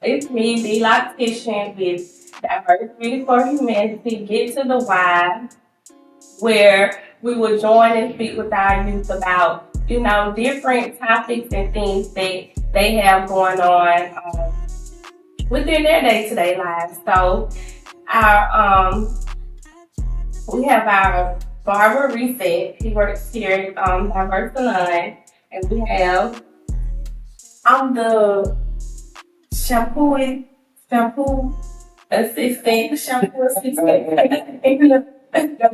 It's me, the Loctician, with Diversity for Humanity. Get to the Why, where we will join and speak with our youth about, different topics and things that they have going on within their day-to-day lives. So, our we have our barber Reset. He works here at Diverse Salon, and we have I'm the shampoo shampoo assistant, the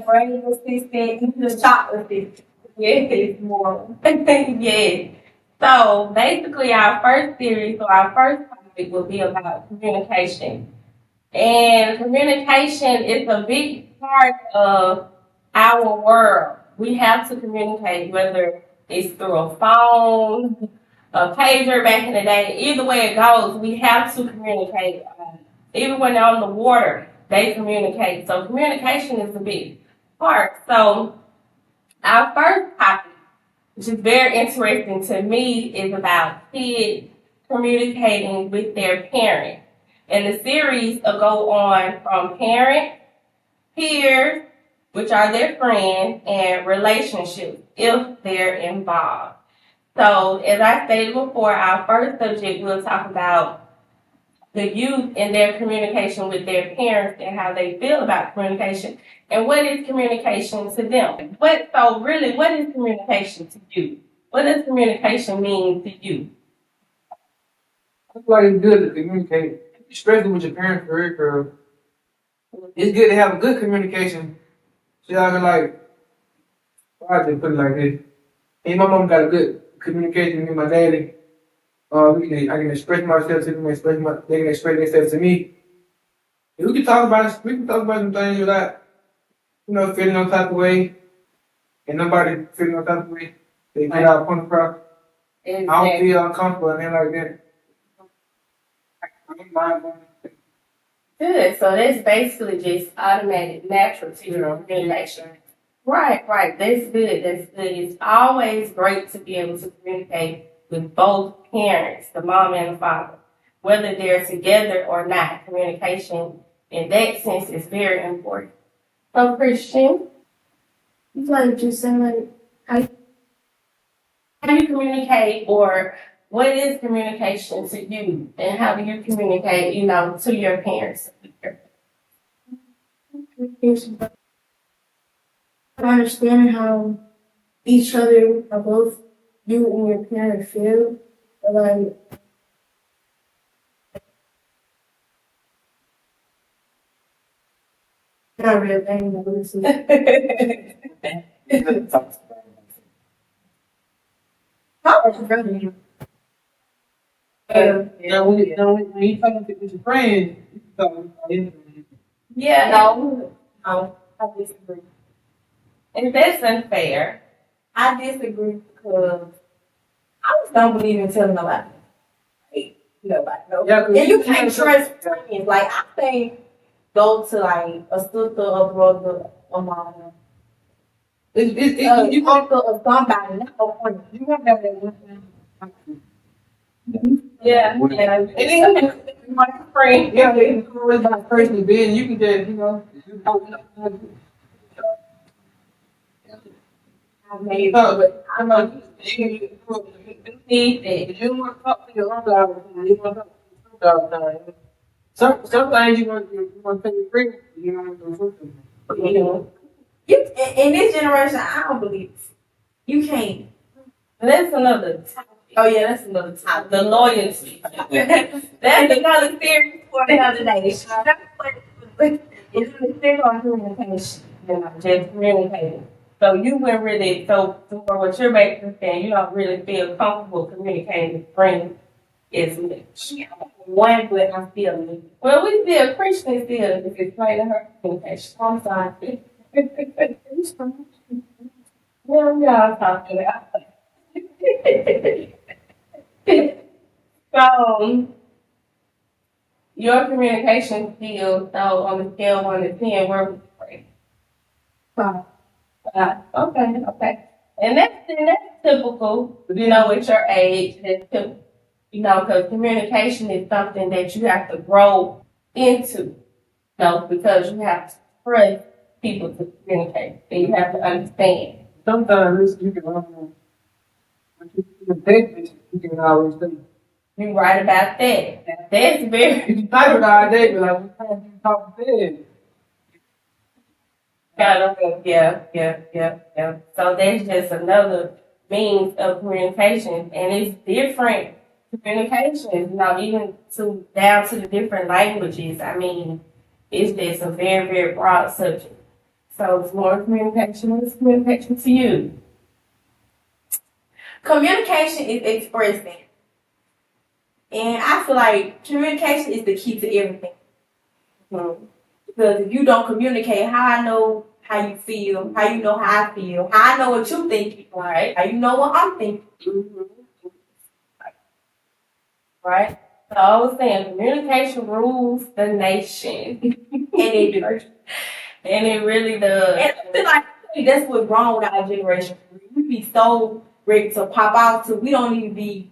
brain assistant, the shop assistant. Yes, more. Yes. So basically, our first series, so our first topic will be about communication. And communication is a big part of our world. We have to communicate, whether it's through a phone, a pager back in the day. Either way it goes, we have to communicate. Even when they're on the water, they communicate. So communication is a big part. So our first topic, which is very interesting to me, is about kids communicating with their parents. And the series will go on from parent, peers, which are their friends, and relationships if they're involved. So, as I stated before, our first subject we'll talk about the youth and their communication with their parents and how they feel about communication and what is communication to them. What is communication to you? What does communication mean to you? I feel like it's good to communicate, especially with your parents, for real, girl. It's good to have a good communication. See, I can I just put it like this. Me and my mom got a good communication with my daddy. I can express myself to them, they can express themselves to me. And we can talk about it. We can talk about some things without, feeling no type of way, and nobody feeling no type of way. They get our point across. I don't feel uncomfortable and anything like that. I don't mind going. Good. So that's basically just automatic, natural to your communication. Right. That's good. It's always great to be able to communicate with both parents, the mom and the father, whether they're together or not. Communication in that sense is very important. So, Christian, you like just saying how you communicate, or what is communication to you, and how do you communicate, to your parents? Understanding how each other, how both you and your parent feel, but like not really anything that this is. How much brother you? When you talk with your friends, you can talk about anything. Yeah, no, I disagree. And that's unfair. I disagree because I just don't believe in telling nobody. Like, nobody. No. Yeah, And you can't trust friends. Like, I think go to like a sister, a brother, a mom, you uncle or somebody. Not a friend. You want to have that one thing. Yeah. And then my friend. Yeah, it's always about personally being. You can just, I made but I know you need that. don't want to talk to your own dog, you want to talk to your dog time. Some things you want to take your friends, you don't want to do something. In this generation, I don't believe it. You can't. That's another topic. Oh yeah, that's another topic. The loyalty. That's another series for another day. It's still on communication. Just communicating. So you wouldn't really, so for what you're basically saying, you don't really feel comfortable communicating with friends as much. One, but I feel well, we still Christian still if it's right to her communication. I'm sorry. Well, we all talking about. So, your communication skills, so on a scale of 1 to 10, where would you rate? 5. Okay. And that's typical, with your age, that's typical. You know, because communication is something that you have to grow into, you know, because you have to trust people to communicate and you have to understand. Sometimes you can, text message, you can always say, You're right about that. That's very you can type it all day, but like, we can't be talking dead. kind of, yeah. So that's just another means of communication, and it's different communications, you know, even to down to the different languages. I mean, it's just a very, very broad subject. So it's more communication is communication to you. Communication is expressing. And I feel like communication is the key to everything. Mhm. Because if you don't communicate, how I know how you feel, how you know how I feel, how I know what you think, Right. how you know what I'm thinking. Mhm. Right. So I was saying communication rules the nation. And it do. And it really does. And I feel like that's what's wrong with our generation. We be so ready to pop out to we don't even be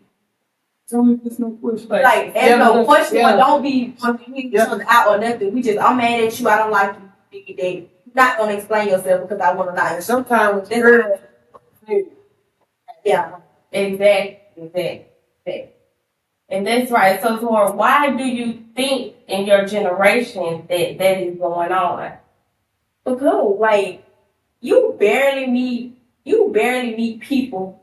So there's no question. like Yeah, there's no because- question yeah. or don't be wanting to hear each other out or nothing. We just I'm mad at you, I don't like you. You're not gonna explain yourself because I wanna lie. Sometimes That's- girls, Yeah. Exactly. And that's right. So, Tora, why do you think in your generation that is going on? Because like you barely meet people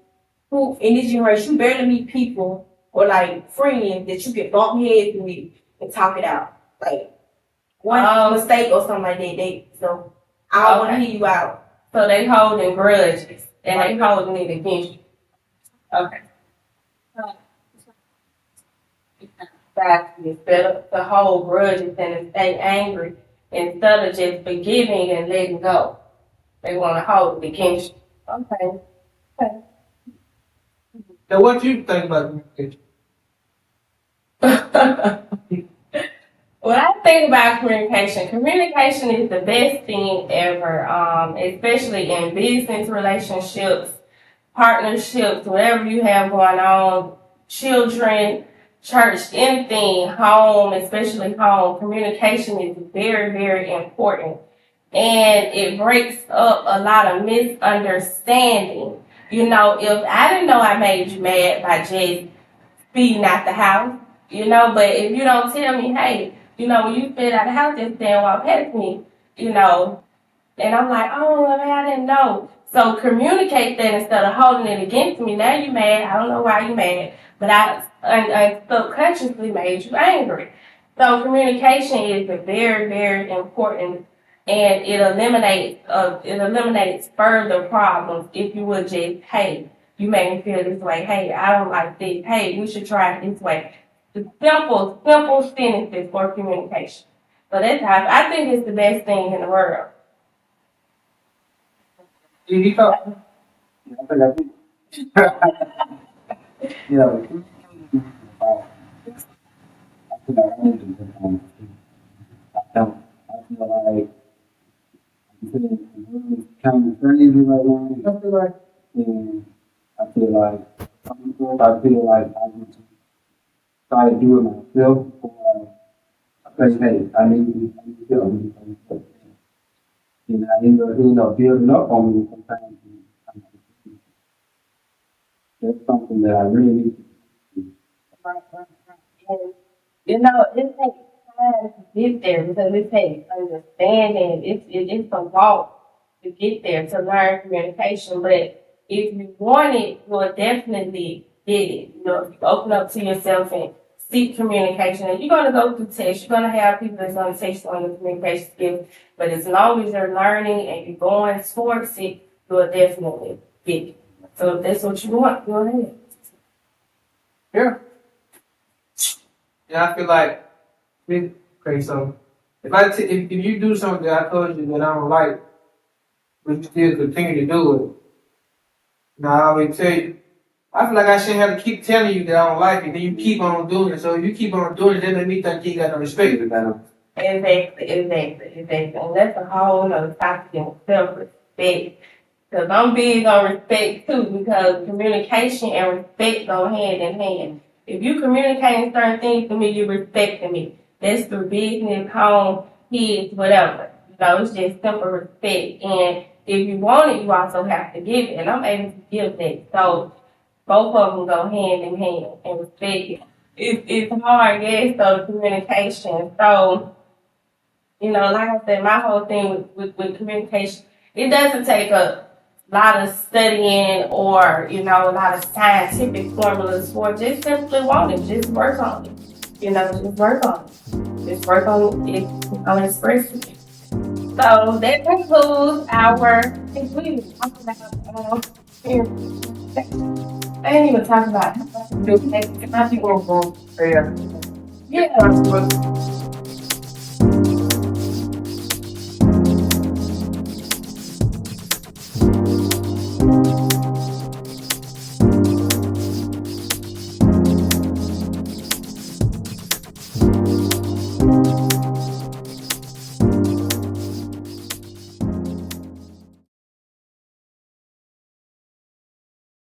who in this generation you barely meet people or like friends that you can bump heads with and talk it out. Like one mistake or something like that. So I don't wanna hear you out. So they holding grudges and they holding it against you. Okay. Exactly. Instead of hold grudges and stay angry instead of just forgiving and letting go. They want to hold it against you. Okay. now what you think about communication? When I think about communication is the best thing ever, especially in business relationships, partnerships, whatever you have going on, children, church, anything, home, especially home. Communication is very, very important. And it breaks up a lot of misunderstanding. You know, if I didn't know I made you mad by just speeding out the house, you know, but if you don't tell me, hey, you know, when you spit out the house, just stand walk past me, you know, and I'm like, oh, man, I didn't know. So communicate that instead of holding it against me. Now you mad. I don't know why you mad, but I subconsciously made you angry. So communication is a very, very important, and it eliminates further problems if you would just, hey, you made me feel this way. Hey, I don't like this. Hey, we should try it this way. The simple sentences for communication. So that's how I think it's the best thing in the world. Did he talk? I think you know, I feel like I need to work on it. I don't. I feel like I'm feeling kind of crazy right now. I feel like And I feel like I need to try to do it myself before I say, hey, I need to do it. And I end up building up on me sometimes. That's something that I really need to do. Right. And, you know, it takes time to get there because it takes understanding. It's a walk to get there to learn communication. But if you want it, you'll definitely get it. You know, if you open up to yourself and seek communication, and you're gonna go through tests. You're gonna have people that's gonna test you on your communication skills. But as long as you're learning and you're going towards it, you'll definitely get it. So if that's what you want, go ahead. yeah. Yeah, I feel like okay, so if you do something that I told you that I don't like, but you still continue to do it, now I always tell you, I feel like I shouldn't have to keep telling you that I don't like it, then you keep on doing it. So if you keep on doing it, that make me think you ain't got no respect for that. Exactly. And that's a whole other topic in self-respect. Because I'm big on respect too, because communication and respect go hand in hand. If you communicating certain things to me, you respecting me. That's through business, home, kids, whatever. You know, it's just simple respect. And if you want it, you also have to give it. And I'm able to give that. So both of them go hand in hand and respect it. It's hard, yes, so communication. So, you know, like I said, my whole thing with communication, it doesn't take a lot of studying or, you know, a lot of scientific formulas for it. Just simply want it. Just work on it. You know, just work on it. Just work on it, on expressing it. So that concludes our, I think we talked about, I didn't even talk about I think we'll go. Yeah. yeah.